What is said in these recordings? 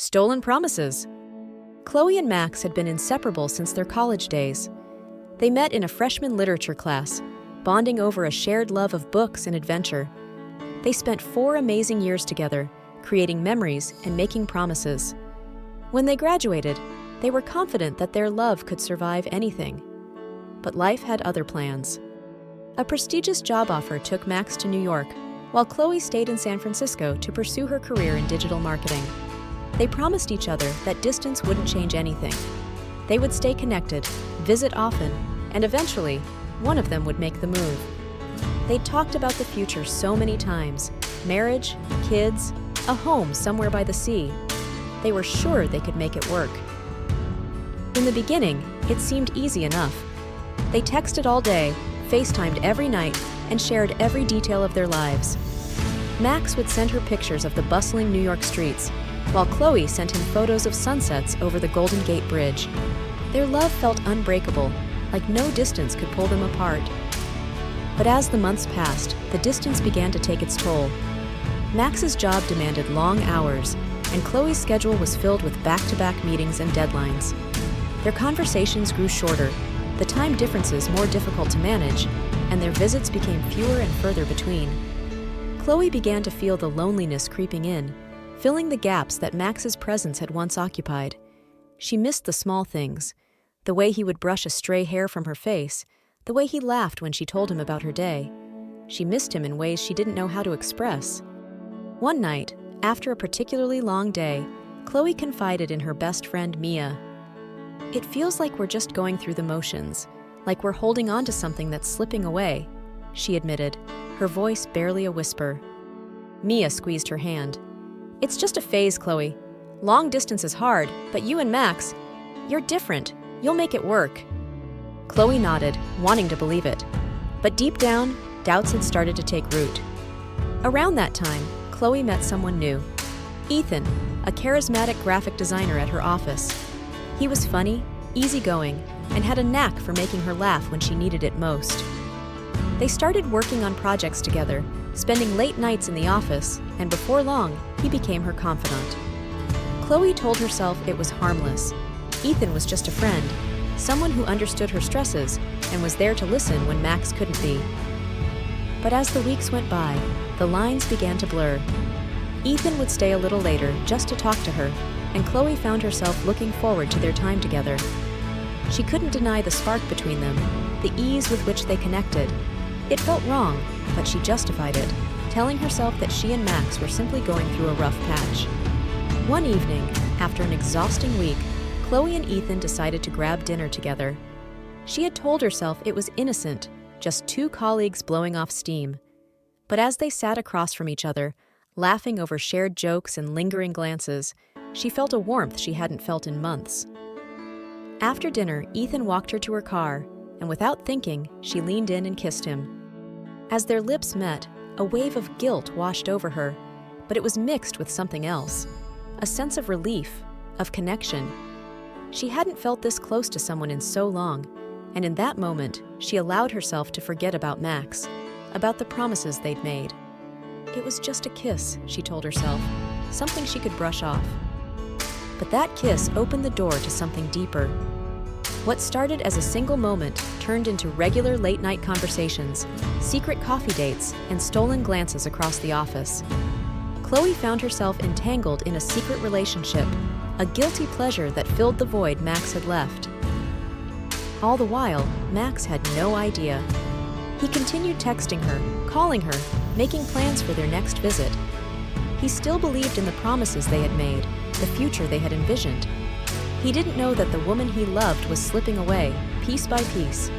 Stolen promises. Chloe and Max had been inseparable since their college days. They met in a freshman literature class, bonding over a shared love of books and adventure. They spent 4 amazing years together, creating memories and making promises. When they graduated, they were confident that their love could survive anything. But life had other plans. A prestigious job offer took Max to New York, while Chloe stayed in San Francisco to pursue her career in digital marketing. They promised each other that distance wouldn't change anything. They would stay connected, visit often, and eventually, one of them would make the move. They'd talked about the future so many times: marriage, kids, a home somewhere by the sea. They were sure they could make it work. In the beginning, it seemed easy enough. They texted all day, FaceTimed every night, and shared every detail of their lives. Max would send her pictures of the bustling New York streets, while Chloe sent him photos of sunsets over the Golden Gate Bridge. Their love felt unbreakable, like no distance could pull them apart. But as the months passed, the distance began to take its toll. Max's job demanded long hours, and Chloe's schedule was filled with back-to-back meetings and deadlines. Their conversations grew shorter, the time differences more difficult to manage, and their visits became fewer and further between. Chloe began to feel the loneliness creeping in, filling the gaps that Max's presence had once occupied. She missed the small things: the way he would brush a stray hair from her face, the way he laughed when she told him about her day. She missed him in ways she didn't know how to express. One night, after a particularly long day, Chloe confided in her best friend Mia. "It feels like we're just going through the motions, like we're holding on to something that's slipping away," she admitted, her voice barely a whisper. Mia squeezed her hand. "It's just a phase, Chloe. Long distance is hard, but you and Max, you're different. You'll make it work." Chloe nodded, wanting to believe it. But deep down, doubts had started to take root. Around that time, Chloe met someone new. Ethan, a charismatic graphic designer at her office. He was funny, easygoing, and had a knack for making her laugh when she needed it most. They started working on projects together, spending late nights in the office, and before long, he became her confidant. Chloe told herself it was harmless. Ethan was just a friend, someone who understood her stresses and was there to listen when Max couldn't be. But as the weeks went by, the lines began to blur. Ethan would stay a little later just to talk to her, and Chloe found herself looking forward to their time together. She couldn't deny the spark between them, the ease with which they connected. It felt wrong, but she justified it, telling herself that she and Max were simply going through a rough patch. One evening, after an exhausting week, Chloe and Ethan decided to grab dinner together. She had told herself it was innocent, just 2 colleagues blowing off steam. But as they sat across from each other, laughing over shared jokes and lingering glances, she felt a warmth she hadn't felt in months. After dinner, Ethan walked her to her car, and without thinking, she leaned in and kissed him. As their lips met, a wave of guilt washed over her, but it was mixed with something else, a sense of relief, of connection. She hadn't felt this close to someone in so long, and in that moment, she allowed herself to forget about Max, about the promises they'd made. It was just a kiss, she told herself, something she could brush off. But that kiss opened the door to something deeper. What started as a single moment turned into regular late-night conversations, secret coffee dates, and stolen glances across the office. Chloe found herself entangled in a secret relationship, a guilty pleasure that filled the void Max had left. All the while, Max had no idea. He continued texting her, calling her, making plans for their next visit. He still believed in the promises they had made, the future they had envisioned. He didn't know that the woman he loved was slipping away, piece by piece.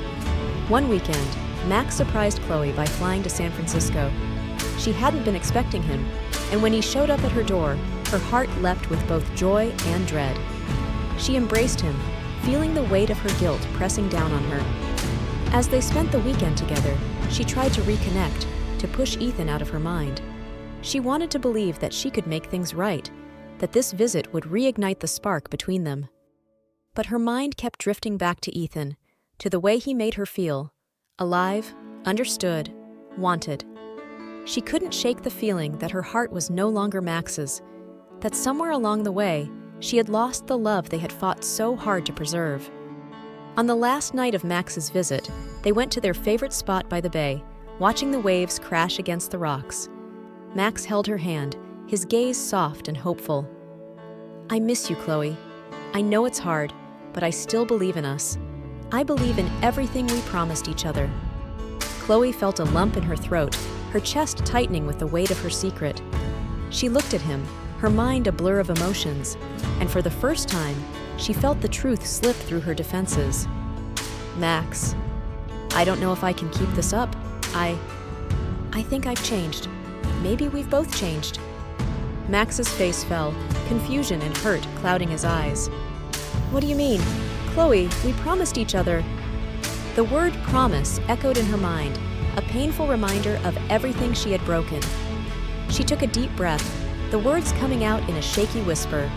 One weekend, Max surprised Chloe by flying to San Francisco. She hadn't been expecting him, and when he showed up at her door, her heart leapt with both joy and dread. She embraced him, feeling the weight of her guilt pressing down on her. As they spent the weekend together, she tried to reconnect, to push Ethan out of her mind. She wanted to believe that she could make things right, that this visit would reignite the spark between them. But her mind kept drifting back to Ethan, to the way he made her feel, alive, understood, wanted. She couldn't shake the feeling that her heart was no longer Max's, that somewhere along the way, she had lost the love they had fought so hard to preserve. On the last night of Max's visit, they went to their favorite spot by the bay, watching the waves crash against the rocks. Max held her hand, his gaze soft and hopeful. "I miss you, Chloe. I know it's hard, but I still believe in us. I believe in everything we promised each other." Chloe felt a lump in her throat, her chest tightening with the weight of her secret. She looked at him, her mind a blur of emotions, and for the first time, she felt the truth slip through her defenses. "Max, I don't know if I can keep this up. I think I've changed. Maybe we've both changed." Max's face fell, confusion and hurt clouding his eyes. "What do you mean? Chloe, we promised each other." The word promise echoed in her mind, a painful reminder of everything she had broken. She took a deep breath, the words coming out in a shaky whisper.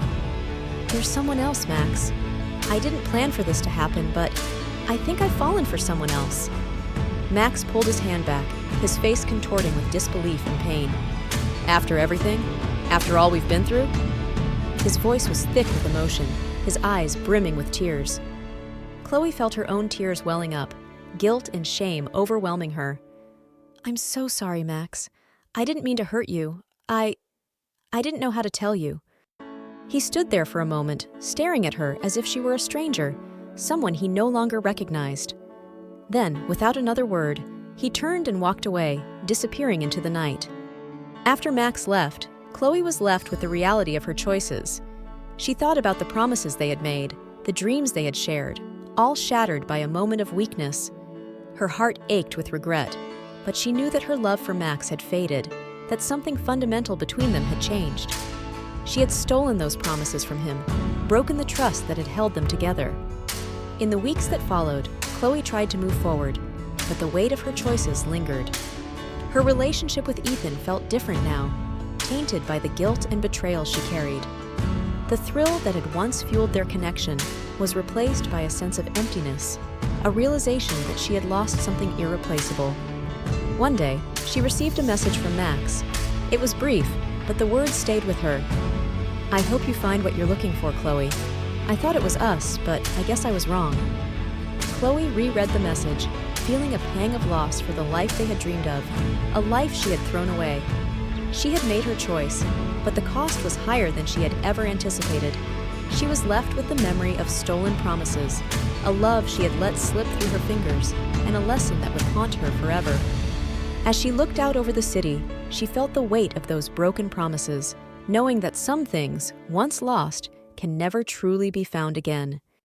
"There's someone else, Max. I didn't plan for this to happen, but I think I've fallen for someone else." Max pulled his hand back, his face contorting with disbelief and pain. "After everything? After all we've been through?" His voice was thick with emotion, his eyes brimming with tears. Chloe felt her own tears welling up, guilt and shame overwhelming her. "I'm so sorry, Max. I didn't mean to hurt you. I didn't know how to tell you." He stood there for a moment, staring at her as if she were a stranger, someone he no longer recognized. Then, without another word, he turned and walked away, disappearing into the night. After Max left, Chloe was left with the reality of her choices. She thought about the promises they had made, the dreams they had shared, all shattered by a moment of weakness. Her heart ached with regret, but she knew that her love for Max had faded, that something fundamental between them had changed. She had stolen those promises from him, broken the trust that had held them together. In the weeks that followed, Chloe tried to move forward, but the weight of her choices lingered. Her relationship with Ethan felt different now, tainted by the guilt and betrayal she carried. The thrill that had once fueled their connection was replaced by a sense of emptiness, a realization that she had lost something irreplaceable. One day, she received a message from Max. It was brief, but the words stayed with her. "I hope you find what you're looking for, Chloe. I thought it was us, but I guess I was wrong." Chloe reread the message, feeling a pang of loss for the life they had dreamed of, a life she had thrown away. She had made her choice, but the cost was higher than she had ever anticipated. She was left with the memory of stolen promises, a love she had let slip through her fingers, and a lesson that would haunt her forever. As she looked out over the city, she felt the weight of those broken promises, knowing that some things, once lost, can never truly be found again.